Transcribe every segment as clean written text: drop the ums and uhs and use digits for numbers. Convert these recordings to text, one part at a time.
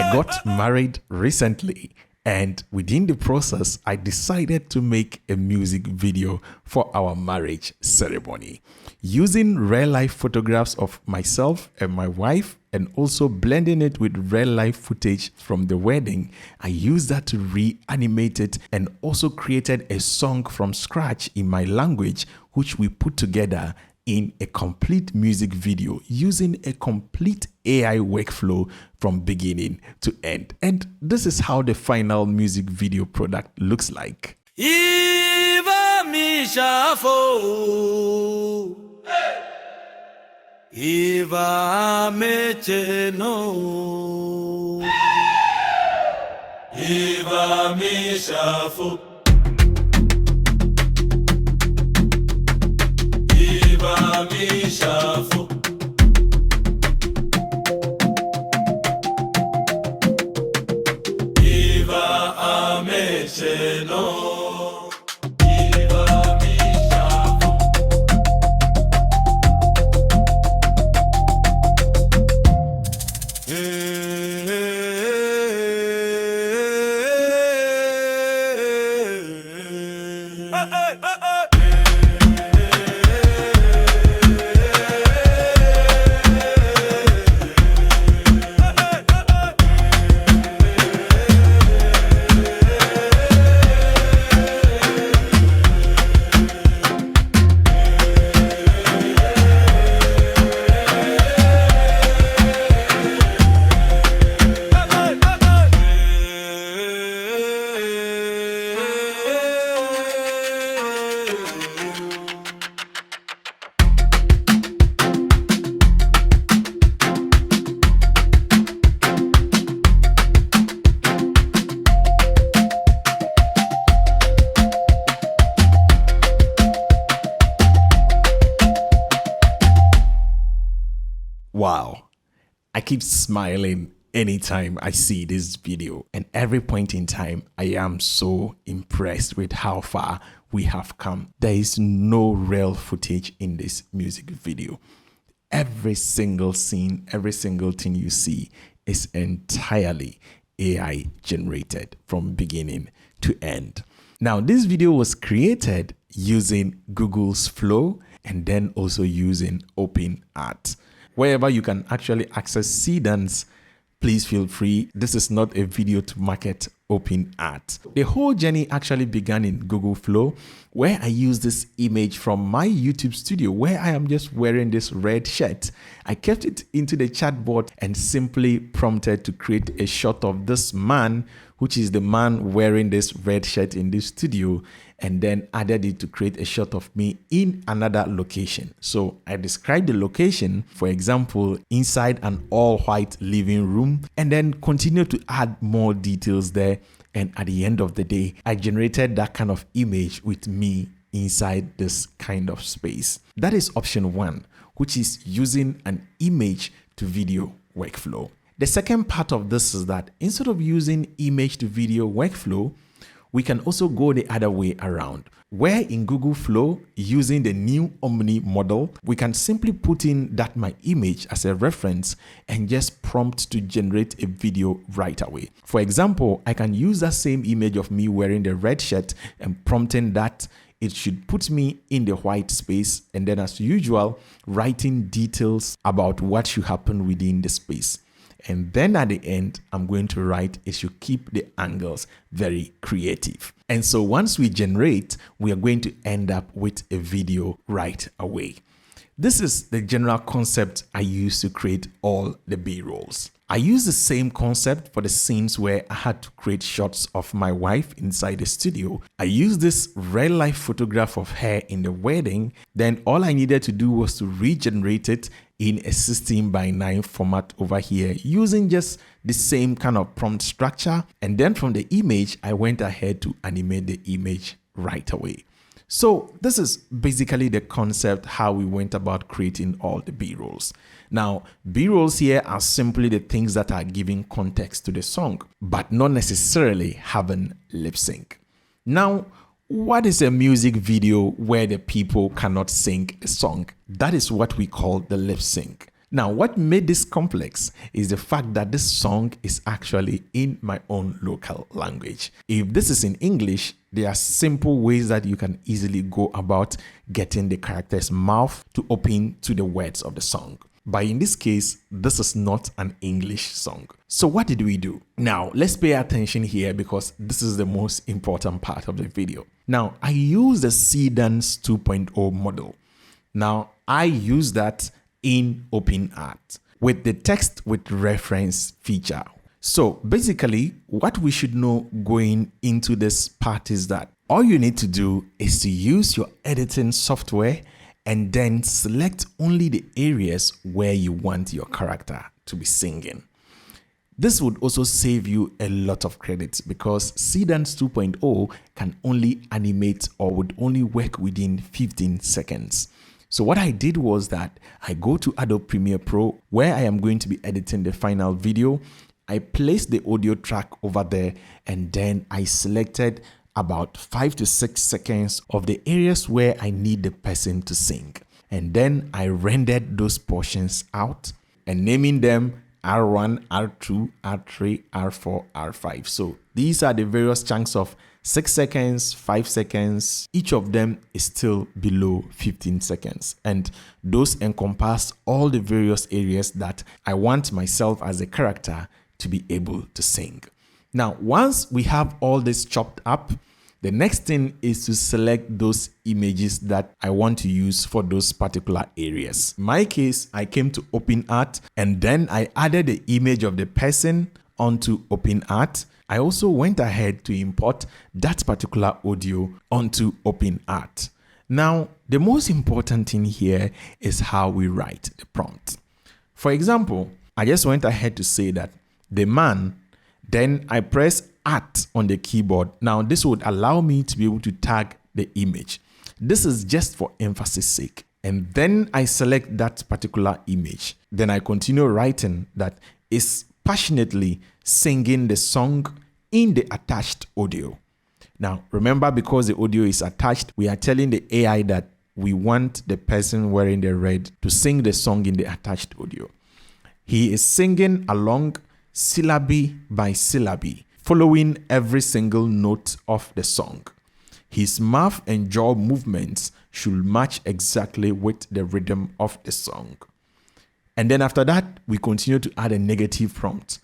I got married recently, and within the process, I decided to make a music video for our marriage ceremony using real life photographs of myself and my wife, and also blending it with real life footage from the wedding. I used that to reanimate it and also created a song from scratch in my language, which we put together in a complete music video using a complete AI workflow from beginning to end. And this is how the final music video product looks like. Iva Mishafo Iva Mecheno Iva Mishafo Iva Mishafo Iva Amecheno Wow, I keep smiling anytime I see this video, and every point in time I am so impressed with how far we have come. There is no real footage in this music video. Every single scene, every single thing you see is entirely AI generated from beginning to end. Now, this video was created using Google's Flow and then also using OpenArt. Wherever you can actually access Seedance, please feel free. This is not a video to market OpenArt. The whole journey actually began in Google Flow, where I used this image from my YouTube studio where I am just wearing this red shirt. I kept it into the chatbot and simply prompted to create a shot of this man, which is the man wearing this red shirt in this studio, and then added it to create a shot of me in another location. So I described the location, for example, inside an all-white living room, and then continued to add more details there. And at the end of the day, I generated that kind of image with me inside this kind of space. That is option one, which is using an image to video workflow. The second part of this is that instead of using image to video workflow, we can also go the other way around, where in Google Flow, using the new Omni model, we can simply put in that my image as a reference and just prompt to generate a video right away. For example, I can use that same image of me wearing the red shirt and prompting that it should put me in the white space, and then as usual, writing details about what should happen within the space. And then at the end, I'm going to write it should keep the angles very creative. And so once we generate, we are going to end up with a video right away. This is the general concept I use to create all the B-rolls. I use the same concept for the scenes where I had to create shots of my wife inside the studio. I used this real life photograph of her in the wedding. Then all I needed to do was to regenerate it in a 16:9 format over here using just the same kind of prompt structure. And then from the image, I went ahead to animate the image right away. So this is basically the concept, how we went about creating all the B-rolls. Now, B-rolls here are simply the things that are giving context to the song, but not necessarily having lip sync. Now, what is a music video where the people cannot sing a song? That is what we call the lip sync. Now, what made this complex is the fact that this song is actually in my own local language. If this is in English, there are simple ways that you can easily go about getting the character's mouth to open to the words of the song. But in this case, this is not an English song. So what did we do? Now, let's pay attention here because this is the most important part of the video. Now, I use the Condensed 2.0 model. Now, I use that in OpenArt with the text with reference feature. So basically, what we should know going into this part is that all you need to do is to use your editing software and then select only the areas where you want your character to be singing. This would also save you a lot of credits because Condensed 2.0 can only animate or would only work within 15 seconds. So what I did was that I go to Adobe Premiere Pro where I am going to be editing the final video. I placed the audio track over there and then I selected about 5 to 6 seconds of the areas where I need the person to sing. And then I rendered those portions out and naming them R1, R2, R3, R4, R5. So these are the various chunks of 6 seconds, 5 seconds. Each of them is still below 15 seconds. And those encompass all the various areas that I want myself as a character to be able to sing. Now, once we have all this chopped up, the next thing is to select those images that I want to use for those particular areas. In my case, I came to OpenArt and then I added the image of the person onto OpenArt. I also went ahead to import that particular audio onto OpenArt. Now, the most important thing here is how we write the prompt. For example, I just went ahead to say that the man, then I press at on the keyboard. Now, this would allow me to be able to tag the image. This is just for emphasis sake. And then I select that particular image. Then I continue writing that is passionately singing the song in the attached audio. Now, remember, because the audio is attached, we are telling the AI that we want the person wearing the red to sing the song in the attached audio. He is singing along syllable by syllable, following every single note of the song. His mouth and jaw movements should match exactly with the rhythm of the song. And then after that, we continue to add a negative prompt.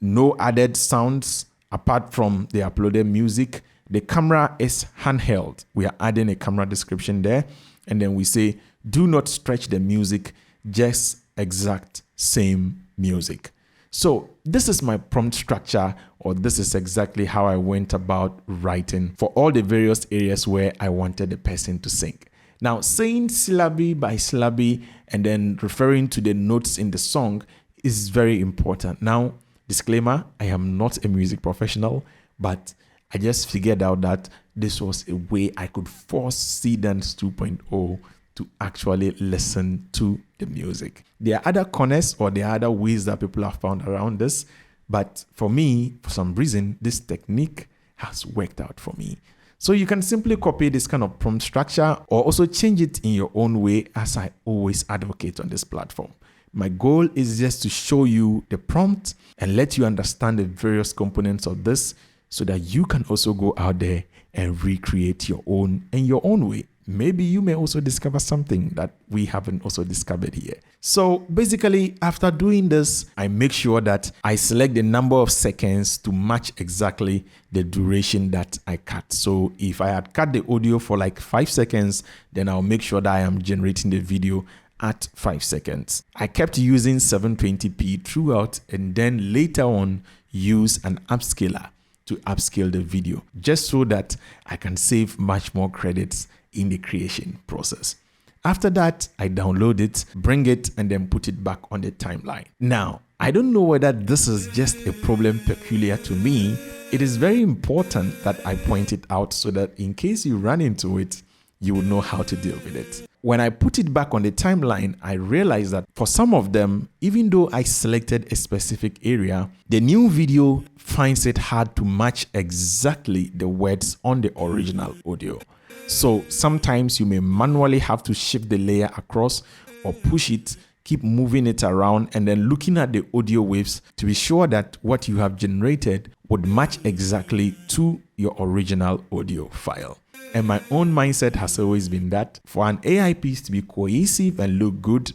No added sounds apart from the uploaded music. The camera is handheld. We are adding a camera description there. And then we say, do not stretch the music, just exact same music. So this is my prompt structure, or this is exactly how I went about writing for all the various areas where I wanted the person to sing. Now, saying syllable by syllable and then referring to the notes in the song is very important. Now, disclaimer, I am not a music professional, but I just figured out that this was a way I could force Condensed 2.0 to actually listen to the music. There are other corners or there are other ways that people have found around this, but for me, for some reason, this technique has worked out for me. So you can simply copy this kind of prompt structure or also change it in your own way, as I always advocate on this platform. My goal is just to show you the prompt and let you understand the various components of this so that you can also go out there and recreate your own in your own way. Maybe you may also discover something that we haven't also discovered here. So basically, after doing this, I make sure that I select the number of seconds to match exactly the duration that I cut. So if I had cut the audio for like 5 seconds, then I'll make sure that I am generating the video at 5 seconds. I kept using 720p throughout and then later on use an upscaler to upscale the video just so that I can save much more credits in the creation process. After that, I download it, bring it, and then put it back on the timeline. Now, I don't know whether this is just a problem peculiar to me. It is very important that I point it out so that in case you run into it, you will know how to deal with it. When I put it back on the timeline, I realized that for some of them, even though I selected a specific area, the new video finds it hard to match exactly the words on the original audio. So sometimes you may manually have to shift the layer across or push it keep moving it around and then looking at the audio waves to be sure that what you have generated would match exactly to your original audio file. And my own mindset has always been that for an AI piece to be cohesive and look good,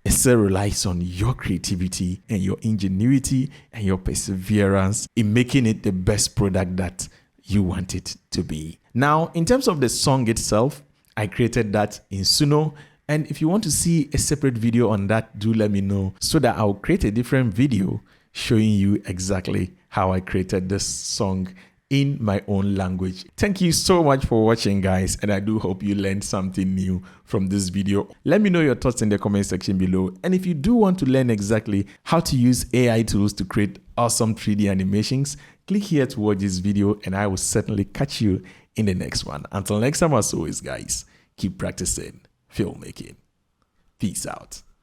it still relies on your creativity and your ingenuity and your perseverance in making it the best product that you want it to be. Now, in terms of the song itself, I created that in Suno. And if you want to see a separate video on that, do let me know so that I'll create a different video showing you exactly how I created this song in my own language. Thank you so much for watching, guys, and I do hope you learned something new from this video. Let me know your thoughts in the comment section below. And if you do want to learn exactly how to use AI tools to create awesome 3D animations, click here to watch this video and I will certainly catch you in the next one. Until next time, as always, guys, keep practicing filmmaking. Peace out.